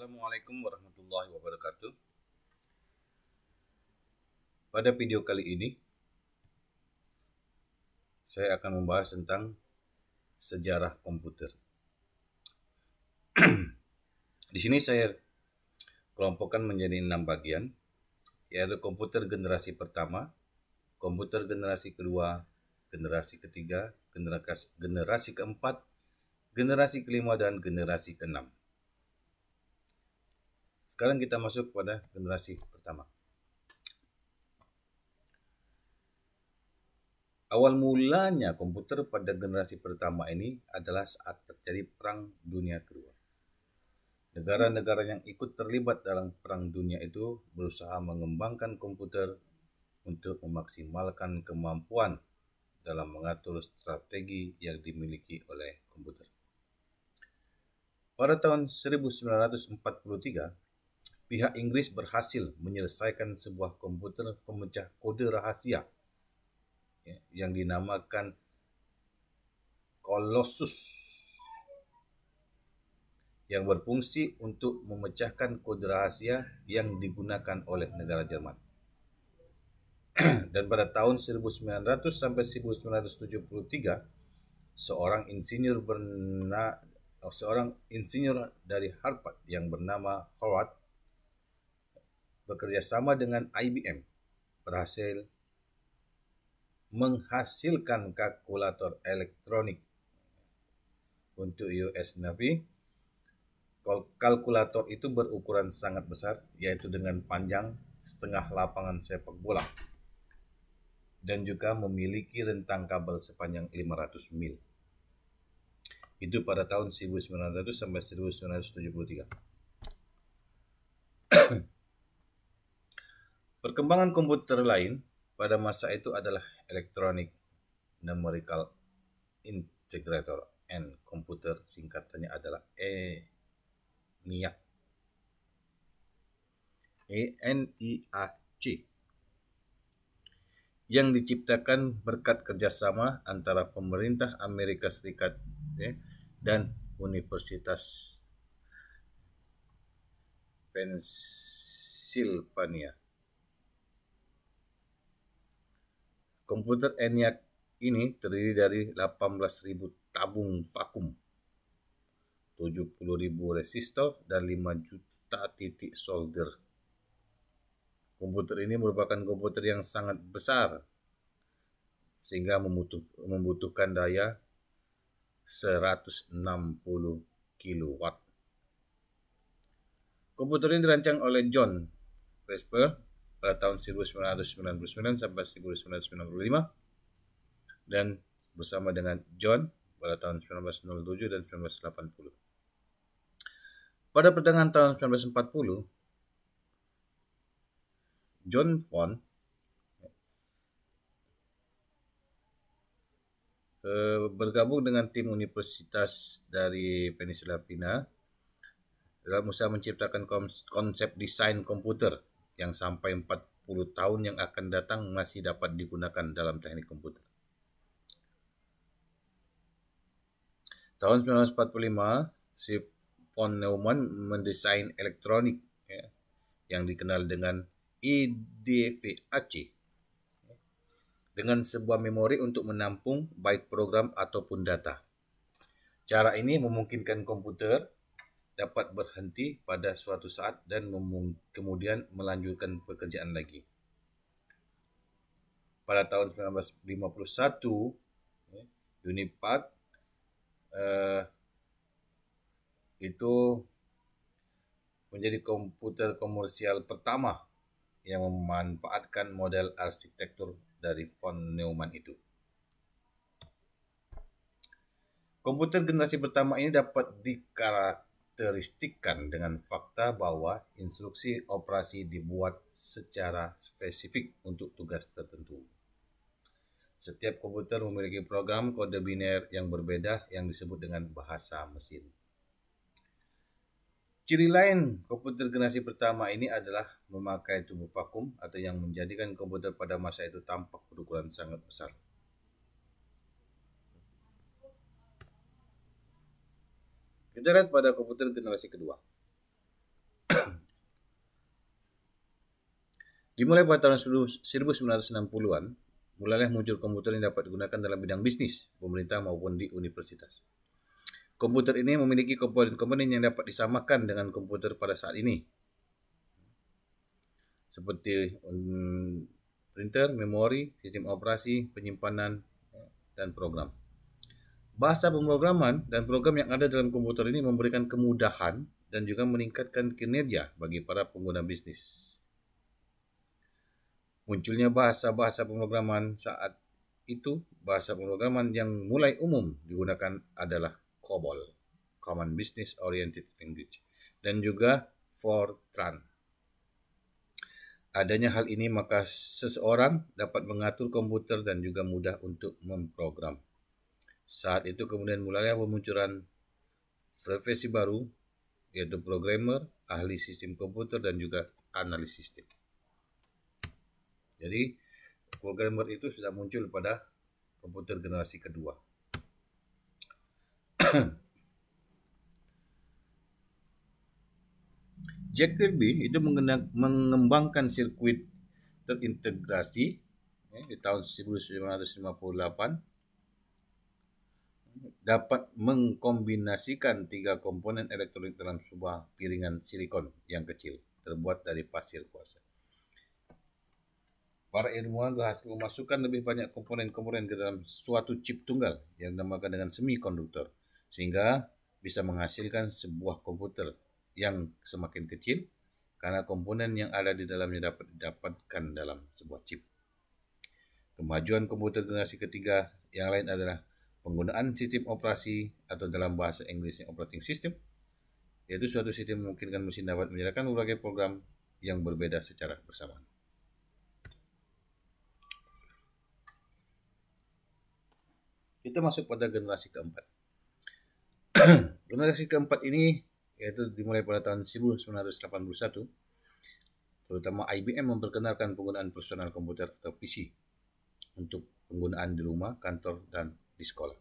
Assalamualaikum warahmatullahi wabarakatuh. Pada video kali ini, saya akan membahas tentang sejarah komputer. Di sini saya kelompokkan menjadi 6 bagian, yaitu komputer generasi pertama, komputer generasi kedua, generasi ketiga, generasi keempat, generasi kelima, dan generasi keenam. Sekarang kita masuk pada generasi pertama. Awal mulanya komputer pada generasi pertama ini adalah saat terjadi Perang Dunia Kedua. Negara-negara yang ikut terlibat dalam Perang Dunia itu berusaha mengembangkan komputer untuk memaksimalkan kemampuan dalam mengatur strategi yang dimiliki oleh komputer. Pada tahun 1943, pihak Inggris berhasil menyelesaikan sebuah komputer pemecah kode rahasia yang dinamakan Colossus, yang berfungsi untuk memecahkan kode rahasia yang digunakan oleh negara Jerman. Dan pada tahun 1900 sampai 1973, seorang insinyur dari Harvard yang bernama Howard bekerja sama dengan IBM berhasil menghasilkan kalkulator elektronik untuk US Navy. Kalkulator itu berukuran sangat besar, yaitu dengan panjang setengah lapangan sepak bola, dan juga memiliki rentang kabel sepanjang 500 mil. Itu pada tahun 1900 sampai 1973. Perkembangan komputer lain pada masa itu adalah Electronic Numerical Integrator and Computer, singkatannya adalah ENIAC. ENIAC, yang diciptakan berkat kerjasama antara pemerintah Amerika Serikat dan Universitas Pennsylvania. Komputer ENIAC ini terdiri dari 18.000 tabung vakum, 70.000 resistor, dan 5 juta titik solder. Komputer ini merupakan komputer yang sangat besar, sehingga membutuhkan daya 160 kilowatt. Komputer ini dirancang oleh John Presper pada tahun 1999 sampai 1995 dan bersama dengan John pada tahun 1907 dan 1980. Pada pertengahan tahun 1940, John Von bergabung dengan tim universitas dari Pennsylvania dalam usaha menciptakan konsep desain komputer yang sampai 40 tahun yang akan datang masih dapat digunakan dalam teknik komputer. Tahun 1945, si von Neumann mendesain elektronik yang dikenal dengan EDVAC dengan sebuah memori untuk menampung baik program ataupun data. Cara ini memungkinkan komputer dapat berhenti pada suatu saat dan kemudian melanjutkan pekerjaan lagi. Pada tahun 1951, Unipac itu menjadi komputer komersial pertama yang memanfaatkan model arsitektur dari von Neumann itu. Komputer generasi pertama ini dapat dikarakteristikkan dengan fakta bahwa instruksi operasi dibuat secara spesifik untuk tugas tertentu. Setiap komputer memiliki program kode biner yang berbeda yang disebut dengan bahasa mesin. Ciri lain komputer generasi pertama ini adalah memakai tubuh vakum atau yang menjadikan komputer pada masa itu tampak berukuran sangat besar. Kita lihat pada komputer generasi kedua. Dimulai pada tahun 1960-an, mulailah muncul komputer yang dapat digunakan dalam bidang bisnis, pemerintah maupun di universitas. Komputer ini memiliki komponen-komponen yang dapat disamakan dengan komputer pada saat ini, seperti printer, memori, sistem operasi, penyimpanan, dan program. Bahasa pemrograman dan program yang ada dalam komputer ini memberikan kemudahan dan juga meningkatkan kinerja bagi para pengguna bisnis. Munculnya bahasa-bahasa pemrograman saat itu, bahasa pemrograman yang mulai umum digunakan adalah COBOL, Common Business Oriented Language, dan juga Fortran. Adanya hal ini maka seseorang dapat mengatur komputer dan juga mudah untuk memprogram. Saat itu kemudian mulailah pemunculan profesi baru, yaitu programmer, ahli sistem komputer, dan juga analis sistem. Jadi, programmer itu sudah muncul pada komputer generasi kedua. Jack Kirby itu mengembangkan sirkuit terintegrasi di tahun 1958, dapat mengkombinasikan 3 komponen elektronik dalam sebuah piringan silikon yang kecil terbuat dari pasir kuarsa. Para ilmuwan berhasil memasukkan lebih banyak komponen-komponen ke dalam suatu chip tunggal yang dinamakan dengan semikonduktor, sehingga bisa menghasilkan sebuah komputer yang semakin kecil karena komponen yang ada di dalamnya dapat didapatkan dalam sebuah chip. Kemajuan komputer generasi ketiga yang lain adalah penggunaan sistem operasi atau dalam bahasa Inggrisnya operating system, yaitu suatu sistem memungkinkan mesin dapat menjalankan berbagai program yang berbeda secara bersamaan. Kita masuk pada generasi keempat. Generasi keempat ini yaitu dimulai pada tahun 1981, terutama IBM memperkenalkan penggunaan personal komputer atau PC untuk penggunaan di rumah, kantor, dan di sekolah.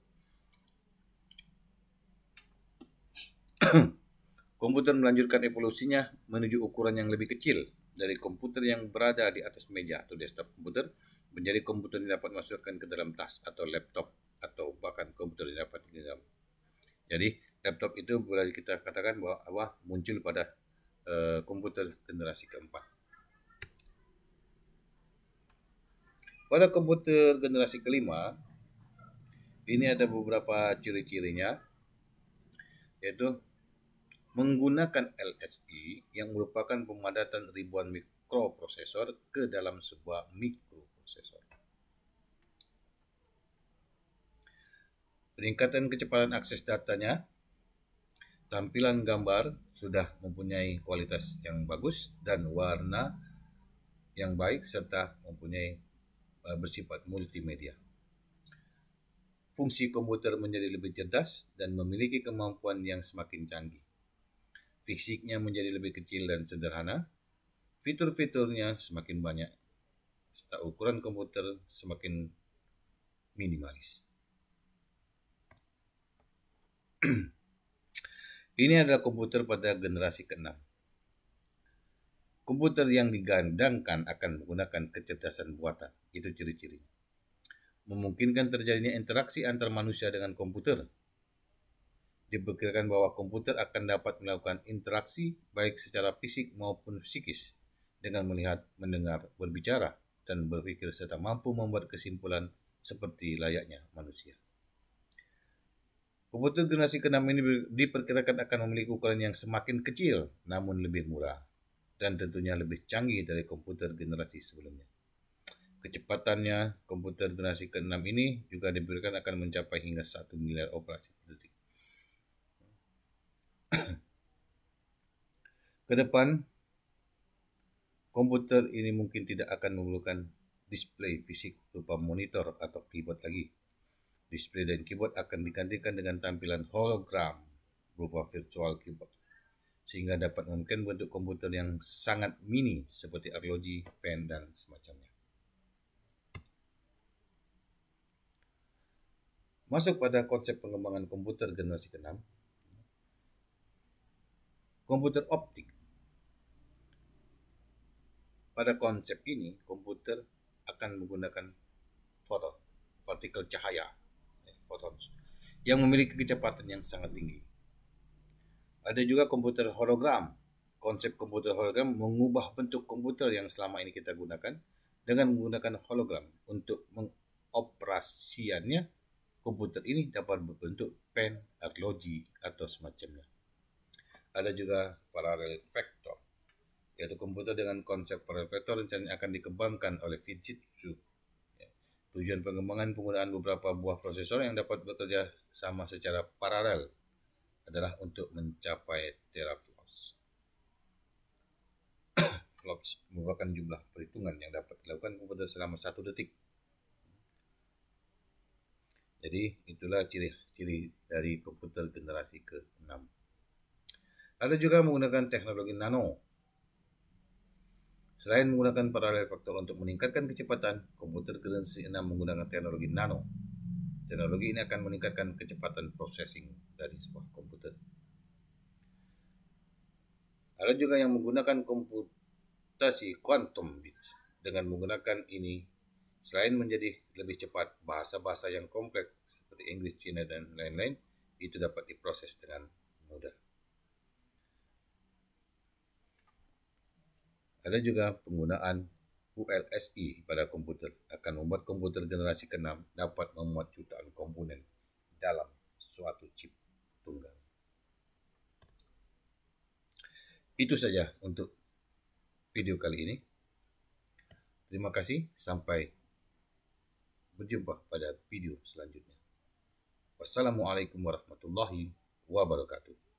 Komputer melanjutkan evolusinya menuju ukuran yang lebih kecil dari komputer yang berada di atas meja atau desktop komputer menjadi komputer yang dapat dimasukkan ke dalam tas atau laptop atau bahkan komputer yang dapat di dalam. Jadi laptop itu boleh kita katakan bahwa muncul pada komputer generasi keempat. Pada komputer generasi kelima, ini ada beberapa ciri-cirinya, yaitu menggunakan LSI yang merupakan pemadatan ribuan mikroprosesor ke dalam sebuah mikroprosesor. Peningkatan kecepatan akses datanya, tampilan gambar sudah mempunyai kualitas yang bagus dan warna yang baik serta mempunyai bersifat multimedia. Fungsi komputer menjadi lebih cerdas dan memiliki kemampuan yang semakin canggih. Fisiknya menjadi lebih kecil dan sederhana. Fitur-fiturnya semakin banyak. Serta ukuran komputer semakin minimalis. Ini adalah komputer pada generasi ke-6. Komputer yang digandangkan akan menggunakan kecerdasan buatan. Itu ciri-cirinya. Memungkinkan terjadinya interaksi antar manusia dengan komputer. Diperkirakan bahwa komputer akan dapat melakukan interaksi baik secara fisik maupun psikis dengan melihat, mendengar, berbicara, dan berpikir serta mampu membuat kesimpulan seperti layaknya manusia. Komputer generasi ke-6 ini diperkirakan akan memiliki ukuran yang semakin kecil namun lebih murah dan tentunya lebih canggih dari komputer generasi sebelumnya. Kecepatannya komputer generasi ke-6 ini juga diperkirakan akan mencapai hingga 1 miliar operasi per detik. Ke depan, komputer ini mungkin tidak akan memerlukan display fisik berupa monitor atau keyboard lagi. Display dan keyboard akan digantikan dengan tampilan hologram berupa virtual keyboard, sehingga dapat memungkinkan bentuk komputer yang sangat mini seperti arloji, pen, dan semacamnya. Masuk pada konsep pengembangan komputer generasi ke-6, komputer optik. Pada konsep ini, komputer akan menggunakan foton, partikel cahaya, photons, yang memiliki kecepatan yang sangat tinggi. Ada juga komputer hologram. Konsep komputer hologram mengubah bentuk komputer yang selama ini kita gunakan dengan menggunakan hologram. Untuk mengoperasiannya, komputer ini dapat berbentuk pen, arloji, atau semacamnya. Ada juga parallel vector, yaitu komputer dengan konsep parallel vector rencananya akan dikembangkan oleh Fujitsu. Tujuan pengembangan penggunaan beberapa buah prosesor yang dapat bekerja sama secara paralel adalah untuk mencapai teraflops. Flops merupakan jumlah perhitungan yang dapat dilakukan komputer selama 1 detik. Jadi itulah ciri-ciri dari komputer generasi ke-6. Ada juga menggunakan teknologi nano. Selain menggunakan parallel vector untuk meningkatkan kecepatan, komputer generasi 6 menggunakan teknologi nano. Teknologi ini akan meningkatkan kecepatan processing dari sebuah komputer. Ada juga yang menggunakan komputasi quantum bits. Dengan menggunakan ini, selain menjadi lebih cepat, bahasa-bahasa yang kompleks seperti Inggris, Cina, dan lain-lain itu dapat diproses dengan mudah. Ada juga penggunaan ULSI pada komputer akan membuat komputer generasi ke-6 dapat memuat jutaan komponen dalam suatu chip tunggal. Itu saja untuk video kali ini. Terima kasih, sampai berjumpa pada video selanjutnya. Wassalamualaikum warahmatullahi wabarakatuh.